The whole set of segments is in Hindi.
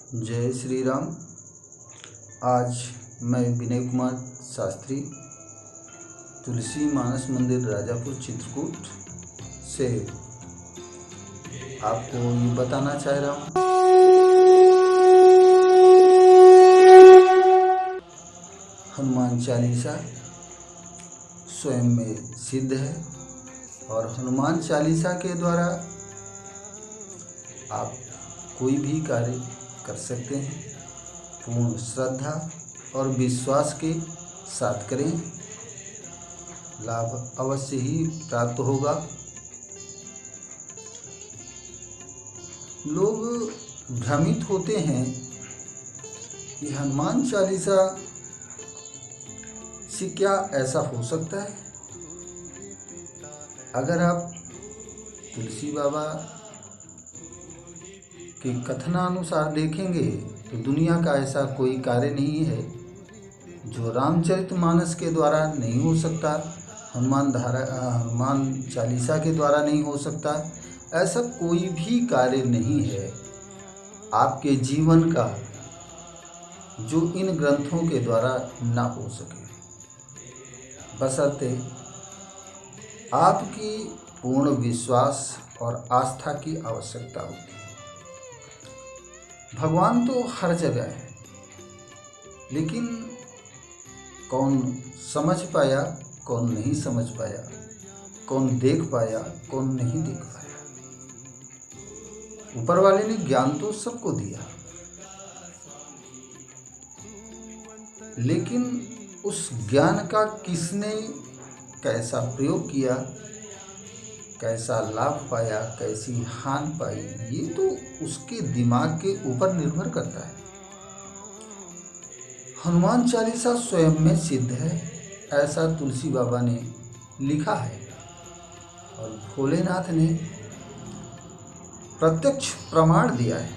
जय श्री राम। आज मैं विनय कुमार शास्त्री तुलसी मानस मंदिर राजापुर चित्रकूट से आपको ये बताना चाह रहा हूँ। हनुमान चालीसा स्वयं में सिद्ध है और हनुमान चालीसा के द्वारा आप कोई भी कार्य कर सकते हैं। पूर्ण श्रद्धा और विश्वास के साथ करें, लाभ अवश्य ही प्राप्त होगा। लोग भ्रमित होते हैं कि हनुमान चालीसा से क्या ऐसा हो सकता है। अगर आप तुलसी बाबा के कथनानुसार देखेंगे तो दुनिया का ऐसा कोई कार्य नहीं है जो रामचरितमानस के द्वारा नहीं हो सकता, हनुमान चालीसा के द्वारा नहीं हो सकता। ऐसा कोई भी कार्य नहीं है आपके जीवन का जो इन ग्रंथों के द्वारा ना हो सके, बशर्ते आपकी पूर्ण विश्वास और आस्था की आवश्यकता होती है। भगवान तो हर जगह है, लेकिन कौन समझ पाया, कौन नहीं समझ पाया, कौन देख पाया, कौन नहीं देख पाया। ऊपर वाले ने ज्ञान तो सबको दिया, लेकिन उस ज्ञान का किसने कैसा प्रयोग किया, कैसा लाभ पाया, कैसी हानि पाई, ये तो उसके दिमाग के ऊपर निर्भर करता है। हनुमान चालीसा स्वयं में सिद्ध है, ऐसा तुलसी बाबा ने लिखा है और भोलेनाथ ने प्रत्यक्ष प्रमाण दिया है।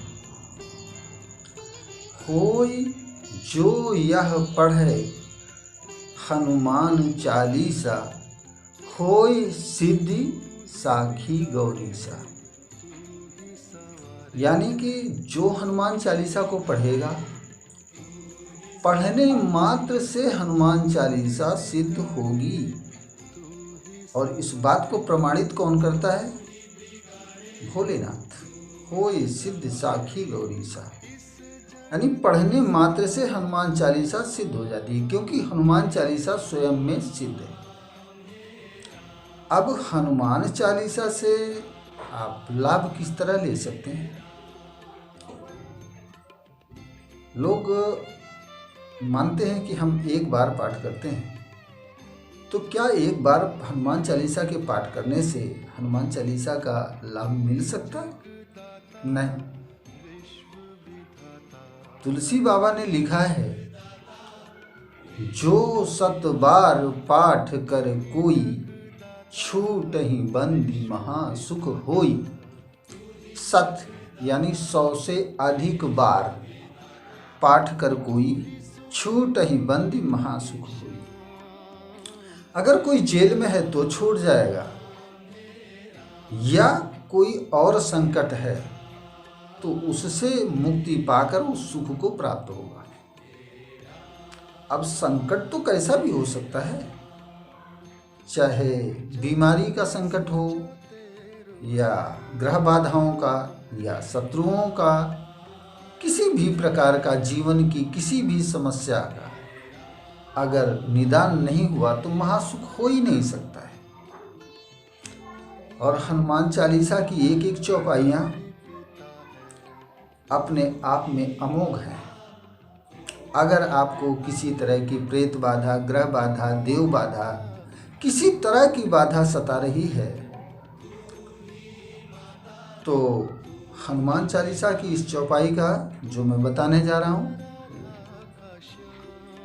होय जो यह पढ़े हनुमान चालीसा, होय सिद्धि साखी गौरीसा। यानी कि जो हनुमान चालीसा को पढ़ेगा, पढ़ने मात्र से हनुमान चालीसा सिद्ध होगी। और इस बात को प्रमाणित कौन करता है? भोलेनाथ। होय सिद्ध साखी गौरीसा, यानी पढ़ने मात्र से हनुमान चालीसा सिद्ध हो जाती है, क्योंकि हनुमान चालीसा स्वयं में सिद्ध है। अब हनुमान चालीसा से आप लाभ किस तरह ले सकते हैं? लोग मानते हैं कि हम एक बार पाठ करते हैं, तो क्या एक बार हनुमान चालीसा के पाठ करने से हनुमान चालीसा का लाभ मिल सकता है? नहीं। तुलसी बाबा ने लिखा है, जो 7 बार पाठ कर कोई, छूट ही बंदी महासुख होई। 7 यानी 100 से अधिक बार पाठ कर कोई, छूट ही बंदी महासुख होई। अगर कोई जेल में है तो छूट जाएगा, या कोई और संकट है तो उससे मुक्ति पाकर उस सुख को प्राप्त होगा। अब संकट तो कैसा भी हो सकता है, चाहे बीमारी का संकट हो, या ग्रह बाधाओं का, या शत्रुओं का, किसी भी प्रकार का जीवन की किसी भी समस्या का अगर निदान नहीं हुआ तो महासुख हो ही नहीं सकता है। और हनुमान चालीसा की एक एक चौपाइयाँ अपने आप में अमोघ हैं। अगर आपको किसी तरह की प्रेत बाधा, ग्रह बाधा, देव बाधा, किसी तरह की बाधा सता रही है, तो हनुमान चालीसा की इस चौपाई का जो मैं बताने जा रहा हूँ,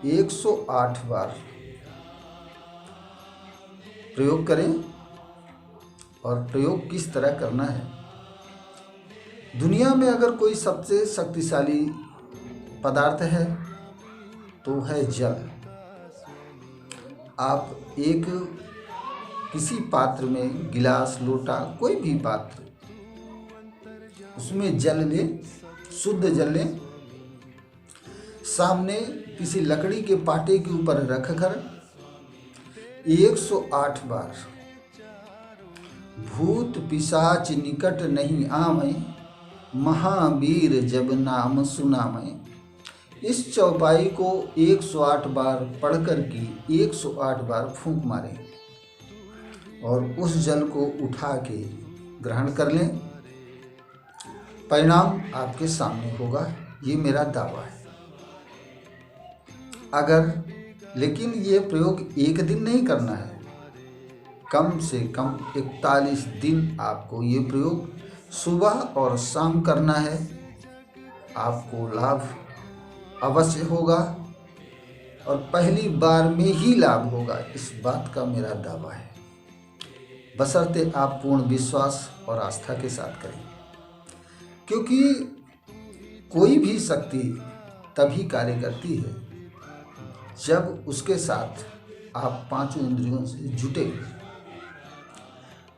108 बार प्रयोग करें। और प्रयोग किस तरह करना है? दुनिया में अगर कोई सबसे शक्तिशाली पदार्थ है तो है जल। आप एक किसी पात्र में, गिलास, लोटा, कोई भी पात्र, उसमें जल लें, शुद्ध जल लें सामने किसी लकड़ी के पाटे के ऊपर रखकर 108 बार भूत पिशाच निकट नहीं आवे, महावीर जब नाम सुनावे। इस चौपाई को 108 बार पढ़कर के 108 बार फूंक मारें और उस जल को उठा के ग्रहण कर लें। परिणाम आपके सामने होगा, ये मेरा दावा है। लेकिन ये प्रयोग एक दिन नहीं करना है, कम से कम 41 दिन आपको ये प्रयोग सुबह और शाम करना है। आपको लाभ अवश्य होगा और पहली बार में ही लाभ होगा, इस बात का मेरा दावा है, बशर्ते आप पूर्ण विश्वास और आस्था के साथ करें। क्योंकि कोई भी शक्ति तभी कार्य करती है जब उसके साथ आप पांचों इंद्रियों से जुटे।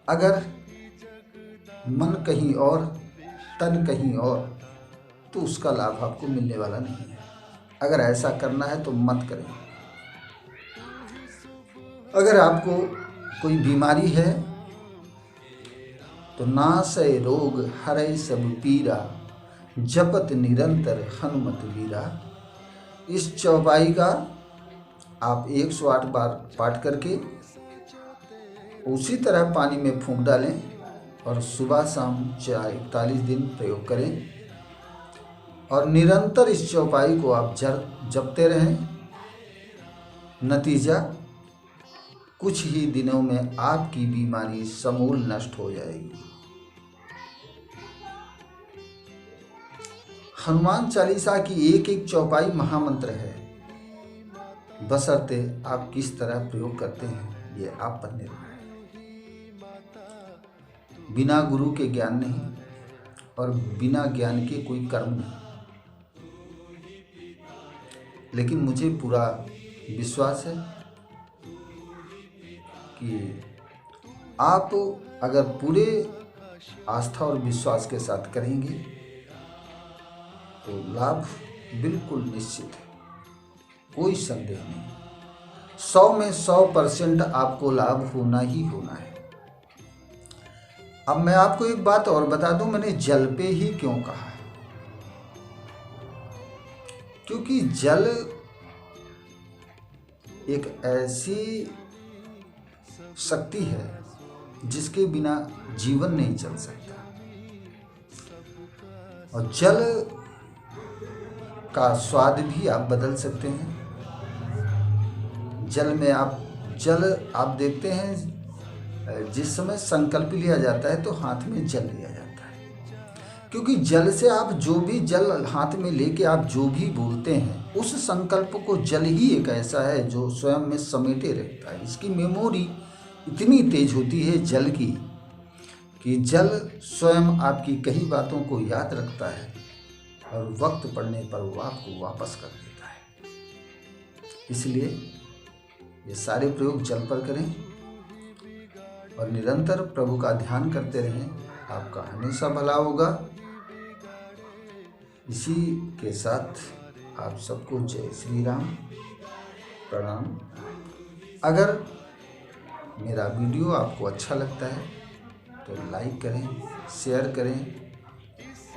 अगर मन कहीं और, तन कहीं और, तो उसका लाभ आपको मिलने वाला नहीं है। अगर ऐसा करना है तो मत करें। अगर आपको कोई बीमारी है तो नासै रोग हरै सब पीरा, जपत निरंतर हनुमत वीरा। इस चौपाई का आप 108 बार पाठ करके उसी तरह पानी में फूंक डालें और सुबह शाम 41 दिन प्रयोग करें और निरंतर इस चौपाई को आप जपते रहें। नतीजा कुछ ही दिनों में आपकी बीमारी समूल नष्ट हो जाएगी। हनुमान चालीसा की एक एक चौपाई महामंत्र है, बशर्ते आप किस तरह प्रयोग करते हैं ये आप पर निर्भर है। बिना गुरु के ज्ञान नहीं और बिना ज्ञान के कोई कर्म नहीं। लेकिन मुझे पूरा विश्वास है कि आप अगर पूरे आस्था और विश्वास के साथ करेंगे तो लाभ बिल्कुल निश्चित है, कोई संदेह नहीं। 100 में 100% आपको लाभ होना ही होना है। अब मैं आपको एक बात और बता दूं, मैंने जल पे ही क्यों कहा है। क्योंकि जल एक ऐसी शक्ति है जिसके बिना जीवन नहीं चल सकता। और जल का स्वाद भी आप बदल सकते हैं। जल आप देखते हैं, जिस समय संकल्प लिया जाता है तो हाथ में जल लिया जाता है। क्योंकि जल से आप जो भी जल हाथ में लेके आप जो भी बोलते हैं, उस संकल्प को जल ही एक ऐसा है जो स्वयं में समेटे रहता है। इसकी मेमोरी इतनी तेज होती है जल की कि जल स्वयं आपकी कई बातों को याद रखता है और वक्त पड़ने पर वो आपको वापस कर देता है। इसलिए ये सारे प्रयोग जल पर करें और निरंतर प्रभु का ध्यान करते रहें, आपका हमेशा भला होगा। इसी के साथ आप सबको जय श्री राम, प्रणाम। अगर मेरा वीडियो आपको अच्छा लगता है तो लाइक करें, शेयर करें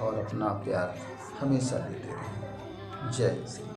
और अपना प्यार हमेशा देते रहें। जय श्री राम।